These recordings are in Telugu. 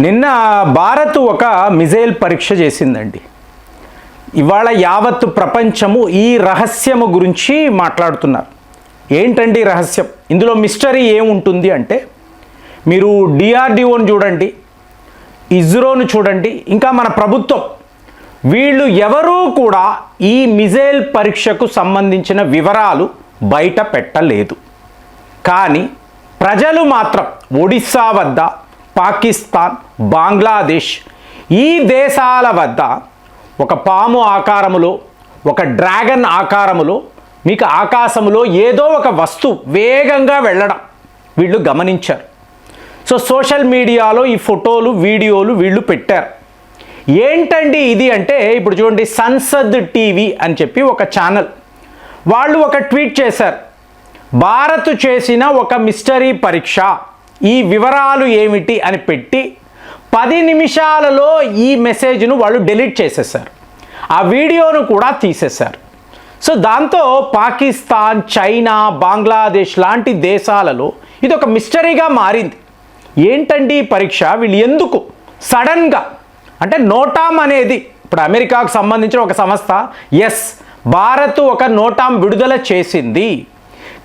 నిన్న భారత్ ఒక మిజైల్ పరీక్ష చేసిందండి. ఇవాళ యావత్తు ప్రపంచము ఈ రహస్యము గురించి మాట్లాడుతున్నారు. ఏంటండి రహస్యం? ఇందులో మిస్టరీ ఏముంటుంది అంటే, మీరు డిఆర్డిఓను చూడండి, ఇస్రోను చూడండి, ఇంకా మన ప్రభుత్వం, వీళ్ళు ఎవరూ కూడా ఈ మిజైల్ పరీక్షకు సంబంధించిన వివరాలు బయట పెట్టలేదు. కానీ ప్రజలు మాత్రం ఒడిస్సా వద్ద, పాకిస్తాన్, బంగ్లాదేశ్ ఈ దేశాల వద్ద ఒక పాము ఆకారములో, ఒక డ్రాగన్ ఆకారములో, మీకు ఆకాశములో ఏదో ఒక వస్తువు వేగంగా వెళ్ళడం వీళ్ళు గమనించారు. సో సోషల్ మీడియాలో ఈ ఫోటోలు, వీడియోలు వీళ్ళు పెట్టారు. ఏంటండి ఇది అంటే, ఇప్పుడు చూడండి, సంసద్ టీవీ అని చెప్పి ఒక ఛానల్ వాళ్ళు ఒక ట్వీట్ చేశారు. భారత్ చేసిన ఒక మిస్టరీ పరీక్ష, ఈ వివరాలు ఏమిటి అని పెట్టి 10 నిమిషాలలో ఈ మెసేజ్ను వాళ్ళు డిలీట్ చేసేసారు. ఆ వీడియోను కూడా తీసేశారు. సో దాంతో పాకిస్తాన్, చైనా, బంగ్లాదేశ్ లాంటి దేశాలలో ఇది ఒక మిస్టరీగా మారింది. ఏంటండి ఈ పరీక్ష? వీళ్ళు ఎందుకు సడన్గా, అంటే నోటామ్ అనేది ఇప్పుడు అమెరికాకు సంబంధించిన ఒక సంస్థ, ఎస్ భారత్ ఒక నోటామ్ విడుదల చేసింది,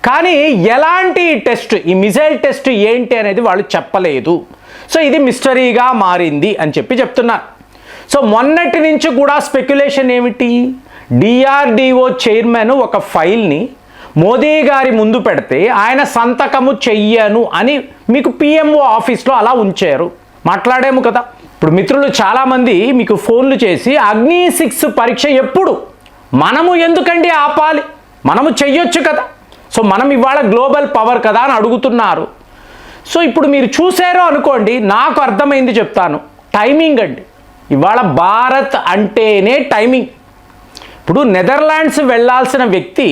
కానీ ఎలాంటి టెస్ట్, ఈ మిజైల్ టెస్ట్ ఏంటి అనేది వాళ్ళు చెప్పలేదు. సో ఇది మిస్టరీగా మారింది అని చెప్పి చెప్తున్నారు. సో మొన్నటి నుంచి కూడా స్పెక్యులేషన్ ఏమిటి, డిఆర్డిఓ చైర్మన్ ఒక ఫైల్ని మోదీ గారి ముందు పెడితే ఆయన సంతకము చెయ్యను అని మీకు పిఎంఓ ఆఫీస్లో అలా ఉంచారు. మాట్లాడాము కదా. ఇప్పుడు మిత్రులు చాలామంది మీకు ఫోన్లు చేసి అగ్ని-6 పరీక్ష ఎప్పుడు, మనము ఎందుకండి ఆపాలి, మనము చెయ్యొచ్చు కదా, సో మనం ఇవాళ గ్లోబల్ పవర్ కదా అని అడుగుతున్నారు. సో ఇప్పుడు మీరు చూసారో అనుకోండి, నాకు అర్థమైంది చెప్తాను. టైమింగ్ అండి. ఇవాళ భారత్ అంటేనే టైమింగ్. ఇప్పుడు నెదర్లాండ్స్ వెళ్ళాల్సిన వ్యక్తి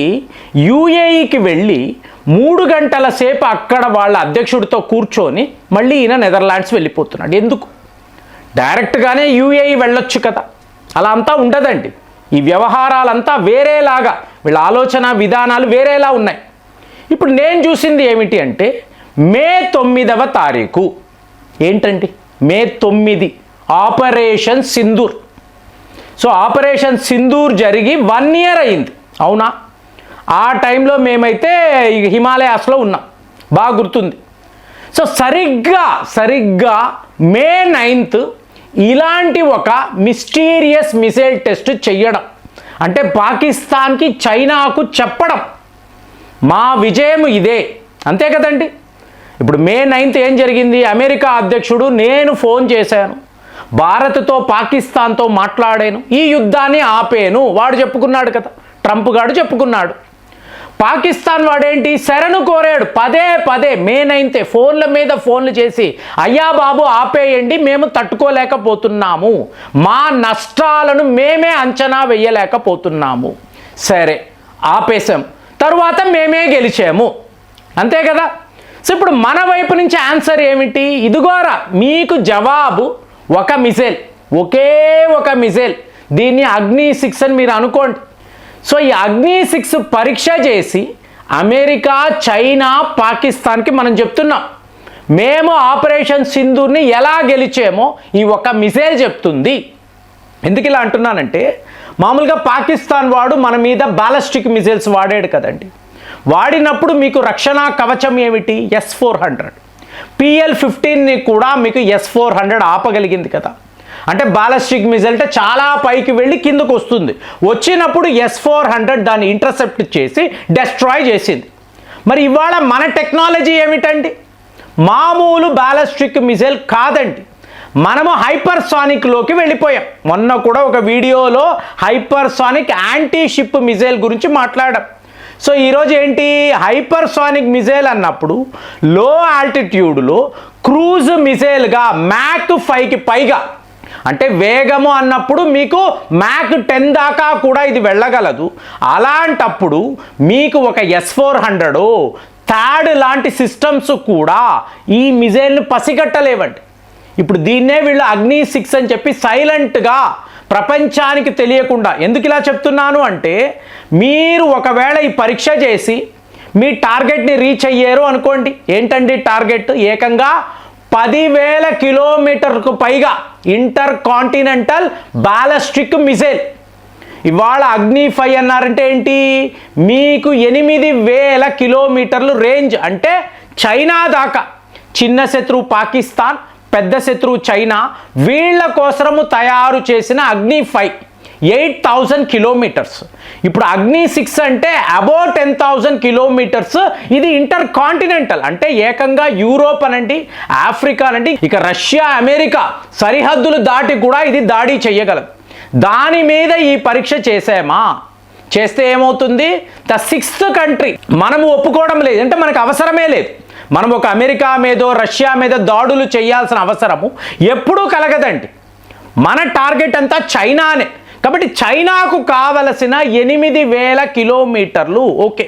యూఏఈకి వెళ్ళి 3 గంటల సేపు అక్కడ వాళ్ళ అధ్యక్షుడితో కూర్చొని మళ్ళీ ఈయన నెదర్లాండ్స్ వెళ్ళిపోతున్నాడు. ఎందుకు? డైరెక్ట్గానే యూఏఈ వెళ్ళొచ్చు కదా. అలా అంతా ఉండదండి. ఈ వ్యవహారాలంతా వేరేలాగా, వీళ్ళ ఆలోచన విధానాలు వేరేలా ఉన్నాయి. ఇప్పుడు నేను చూసింది ఏమిటి అంటే, మే 9వ తారీఖు ఏంటండి, మే 9 operation Sindoor. So operation Sindoor జరిగి 1 ఇయర్ అయింది, అవునా? ఆ టైంలో మేమైతే హిమాలయాస్లో ఉన్నాం, బాగా గుర్తుంది. సో సరిగ్గా మే 9th ఇలాంటి ఒక మిస్టీరియస్ మిసైల్ టెస్ట్ చెయ్యడం అంటే పాకిస్తాన్కి, చైనాకు చెప్పడం మా విజయం ఇదే, అంతే కదండి. ఇప్పుడు మే 9th ఏం జరిగింది? అమెరికా అధ్యక్షుడు, నేను ఫోన్ చేశాను, భారత్తో పాకిస్తాన్తో మాట్లాడాను, ఈ యుద్ధాన్ని ఆపేను వాడు చెప్పుకున్నాడు కదా, ట్రంప్ గాడు చెప్పుకున్నాడు. పాకిస్తాన్ వాడేంటి, శరణు కోరాడు పదే మే 9th ఫోన్ల మీద ఫోన్లు చేసి, అయ్యా బాబు ఆపేయండి, మేము తట్టుకోలేకపోతున్నాము, మా నష్టాలను మేమే అంచనా వేయలేకపోతున్నాము. సరే ఆపేశాం, తరువాత మేమే గెలిచాము, అంతే కదా. సో ఇప్పుడు మన వైపు నుంచి ఆన్సర్ ఏమిటి? ఇదిగోరా మీకు జవాబు, ఒక మిసైల్, ఒకే ఒక మిసైల్, దీన్ని అగ్ని-6 అని మీరు అనుకోండి. సో ఈ అగ్ని-6 పరీక్ష చేసి అమెరికా, చైనా, పాకిస్తాన్కి మనం చెప్తున్నాం, మేము ఆపరేషన్ సింధూర్ని ఎలా గెలిచామో ఈ ఒక మిసైల్ చెప్తుంది. ఎందుకు ఇలా అంటున్నానంటే, మామూలుగా పాకిస్తాన్ వాడు మన మీద బాలిస్టిక్ మిసైల్స్ వాడాడు కదండి. వాడినప్పుడు మీకు రక్షణ కవచం ఏమిటి? S-400. PL-15ని కూడా మీకు S-400 ఆపగలిగింది కదా. అంటే బాలిస్టిక్ మిసైల్ అంటే చాలా పైకి వెళ్ళి కిందకు వస్తుంది, వచ్చినప్పుడు S-400 దాన్ని ఇంటర్సెప్ట్ చేసి డెస్ట్రాయ్ చేసింది. మరి ఇవాళ మన టెక్నాలజీ ఏమిటండి? మామూలు బాలిస్టిక్ మిసైల్ కాదండి, మనము హైపర్సానిక్లోకి వెళ్ళిపోయాం. మొన్న కూడా ఒక వీడియోలో హైపర్సానిక్ యాంటీ షిప్ మిసైల్ గురించి మాట్లాడాం. సో ఈరోజు ఏంటి, హైపర్సానిక్ మిసైల్ అన్నప్పుడు లో ఆల్టిట్యూడ్లో క్రూజ్ మిసైల్గా మ్యాక్ 5కి పైగా, అంటే వేగము అన్నప్పుడు మీకు మ్యాక్ 10 దాకా కూడా ఇది వెళ్ళగలదు. అలాంటప్పుడు మీకు ఒక S-400, థాడ్ లాంటి సిస్టమ్స్ కూడా ఈ మిసైల్ని పసిగట్టలేవండి. ఇప్పుడు దీన్నే వీళ్ళు అగ్ని-6 అని చెప్పి సైలెంట్గా ప్రపంచానికి తెలియకుండా, ఎందుకు ఇలా చెప్తున్నాను అంటే, మీరు ఒకవేళ ఈ పరీక్ష చేసి మీ టార్గెట్ని రీచ్ అయ్యారు అనుకోండి, ఏంటండి టార్గెట్, ఏకంగా 10,000 కిలోమీటర్కు పైగా ఇంటర్ కాంటినెంటల్ బాలిస్టిక్ మిసైల్. ఇవాళ అగ్ని 5 అన్నారంటే ఏంటి, మీకు 8,000 కిలోమీటర్లు రేంజ్, అంటే చైనా దాకా. చిన్న శత్రువు పాకిస్తాన్, పెద్ద శత్రువు చైనా, వీళ్ళ కోసము తయారు చేసిన అగ్ని 5 8,000 కిలోమీటర్స్. ఇప్పుడు అగ్ని 6 అంటే అబౌట్ 10,000 కిలోమీటర్స్. ఇది ఇంటర్ కాంటినెంటల్, అంటే ఏకంగా యూరోప్ అనండి, ఆఫ్రికా అనండి, ఇక రష్యా, అమెరికా సరిహద్దులు దాటి కూడా ఇది దాడి చేయగలదు. దాని మీద ఈ పరీక్ష చేసామా, చేస్తే ఏమవుతుంది, ద 6th కంట్రీ. మనము ఒప్పుకోవడం లేదు, అంటే మనకు అవసరమే లేదు. మనం ఒక అమెరికా మీదో రష్యా మీద దాడులు చేయాల్సిన అవసరము ఎప్పుడూ కలగదండి. మన టార్గెట్ అంతా చైనానే. కాబట్టి చైనాకు కావలసిన 8,000 కిలోమీటర్లు. ఓకే,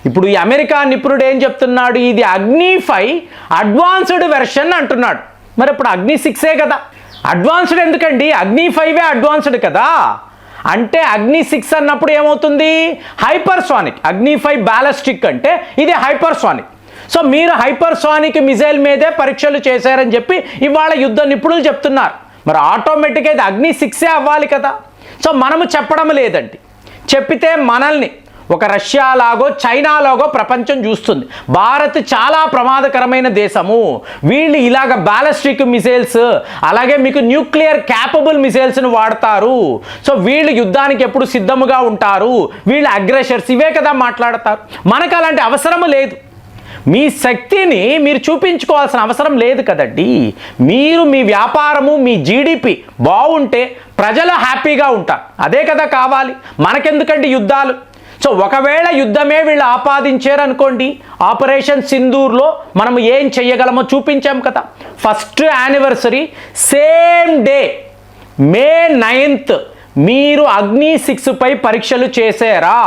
ఇప్పుడు ఈ అమెరికా నిపుణుడు ఏం చెప్తున్నాడు, ఇది అగ్ని 5 అడ్వాన్స్డ్ వెర్షన్ అంటున్నాడు. మరి ఇప్పుడు అగ్ని 6ఏ కదా, అడ్వాన్స్డ్ ఎందుకండి, అగ్ని 5ఏ అడ్వాన్స్డ్ కదా. అంటే అగ్ని 6 అన్నప్పుడు ఏమవుతుంది, హైపర్సానిక్. అగ్ని 5 బాలిస్టిక్ అంటే ఇది హైపర్సానిక్. సో మీరు హైపర్సానిక్ మిసైల్ మీదే పరీక్షలు చేశారని చెప్పి ఇవాళ యుద్ధ నిపుణులు చెప్తున్నారు. మరి ఆటోమేటిక్గా ఇది అగ్ని 6ఏ అవ్వాలి కదా. సో మనము చెప్పడం లేదండి, చెప్పితే మనల్ని ఒక రష్యా లాగో చైనా లాగో ప్రపంచం చూస్తుంది. భారత్ చాలా ప్రమాదకరమైన దేశము, వీళ్ళు ఇలాగ బాలిస్టిక్ మిసైల్స్, అలాగే మీకు న్యూక్లియర్ క్యాపబుల్ మిసైల్స్ను వాడతారు. సో వీళ్ళు యుద్ధానికి ఎప్పుడు సిద్ధముగా ఉంటారు, వీళ్ళు అగ్రెషర్స్, ఇవే కదా మాట్లాడతారు. మనకు అలాంటి అవసరము లేదు. మీ శక్తిని మీరు చూపించుకోవాల్సిన అవసరం లేదు కదండి. మీరు మీ వ్యాపారము, మీ జీడిపి బాగుంటే ప్రజలు హ్యాపీగా ఉంటారు, అదే కదా కావాలి. మనకెందుకండి యుద్ధాలు. సో ఒకవేళ యుద్ధమే వీళ్ళు ఆపాదించారనుకోండి, ఆపరేషన్ సింధూర్లో మనం ఏం చెయ్యగలమో చూపించాం కదా. ఫస్ట్ యానివర్సరీ సేమ్ డే మే 9th మీరు అగ్ని 6 పై పరీక్షలు చేశారా,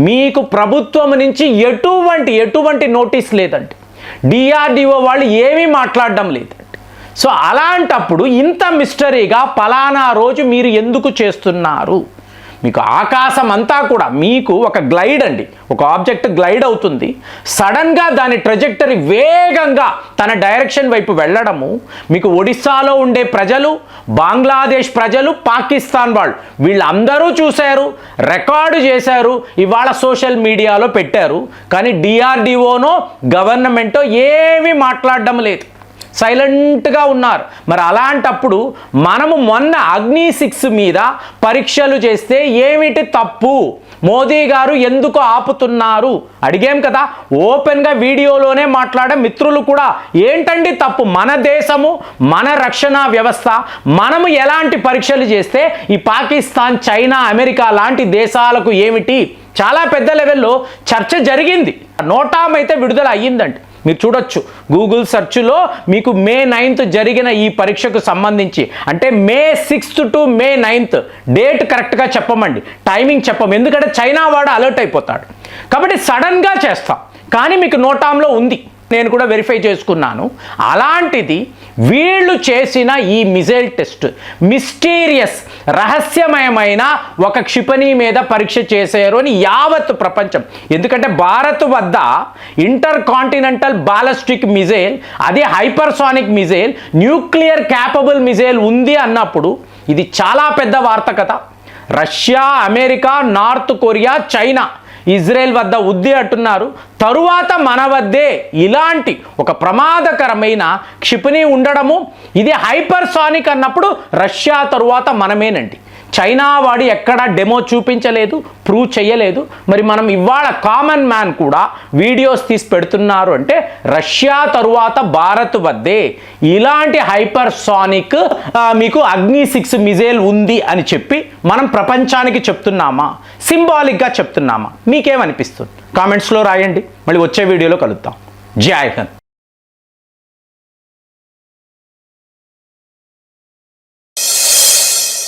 మీకు ప్రభుత్వం నుంచి ఎటువంటి నోటీస్ లేదండి. డిఆర్డిఓ వాళ్ళు ఏమీ మాట్లాడడం లేదండి. సో అలాంటప్పుడు ఇంత మిస్టరీగా పలానా రోజు మీరు ఎందుకు చేస్తున్నారు? మీకు ఆకాశం అంతా కూడా మీకు ఒక గ్లైడ్ అండి, ఒక ఆబ్జెక్ట్ గ్లైడ్ అవుతుంది, సడన్గా దాని ట్రెజెక్టరీ వేగంగా తన డైరెక్షన్ వైపు వెళ్ళడము. మీకు ఒడిస్సాలో ఉండే ప్రజలు, బంగ్లాదేశ్ ప్రజలు, పాకిస్తాన్ వాళ్ళు వీళ్ళందరూ చూశారు, రికార్డు చేశారు, ఇవాళ సోషల్ మీడియాలో పెట్టారు. కానీ డిఆర్డిఓనో గవర్నమెంటో ఏమీ మాట్లాడడం లేదు, సైలెంట్గా ఉన్నారు. మరి అలాంటప్పుడు మనము మొన్న అగ్ని 6 మీద పరీక్షలు చేస్తే ఏమిటి తప్పు, మోదీ గారు ఎందుకు ఆపుతున్నారు అడిగాం కదా. ఓపెన్గా వీడియోలోనే మాట్లాడే మిత్రులు కూడా ఏంటండి తప్పు, మన దేశము, మన రక్షణ వ్యవస్థ, మనము ఎలాంటి పరీక్షలు చేస్తే ఈ పాకిస్తాన్, చైనా, అమెరికా లాంటి దేశాలకు ఏమిటి, చాలా పెద్ద లెవెల్లో చర్చ జరిగింది. నోటాం అయితే విడుదల అయ్యిందండి, మీరు చూడొచ్చు గూగుల్ సెర్చ్లో. మీకు మే 9th జరిగిన ఈ పరీక్షకు సంబంధించి, అంటే మే 6th to May 9th date కరెక్ట్గా చెప్పమండి, టైమింగ్ చెప్పం, ఎందుకంటే చైనా వాడు అలర్ట్ అయిపోతాడు. కాబట్టి సడన్గా చేస్తాం, కానీ మీకు నోటాంలో ఉంది, నేను కూడా వెరిఫై చేసుకున్నాను. అలాంటిది వీళ్ళు చేసిన ఈ మిసైల్ టెస్ట్ మిస్టీరియస్, రహస్యమయమైన ఒక క్షిపణి మీద పరీక్ష చేశారు అని యావత్ ప్రపంచం. ఎందుకంటే భారత్ వద్ద ఇంటర్ కాంటినెంటల్ బాలిస్టిక్ మిసైల్, అది hypersonic missile, nuclear capable missile ఉంది అన్నప్పుడు ఇది చాలా పెద్ద వార్త కదా. Russia, America, north Korea, China, Israel వద్ద ఉంది అంటున్నారు. తరువాత మన వద్దే ఇలాంటి ఒక ప్రమాదకరమైన క్షిపణి ఉండడము, ఇది హైపర్సానిక్ అన్నప్పుడు రష్యా తరువాత మనమేనండి. చైనా వాడు ఎక్కడా డెమో చూపించలేదు, ప్రూవ్ చేయలేదు. మరి మనం ఇవాళ కామన్ మ్యాన్ కూడా వీడియోస్ తీసి పెడుతున్నారు అంటే రష్యా తరువాత భారత్ వద్దే ఇలాంటి హైపర్సానిక్ మీకు అగ్ని 6 మిసైల్ ఉంది అని చెప్పి మనం ప్రపంచానికి చెప్తున్నామా, సింబాలిక్గా చెప్తున్నామా? మీకేమనిపిస్తుంది? కామెంట్స్లో రాయండి. మళ్ళీ వచ్చే వీడియోలో కలుద్దాం. జై హింద్.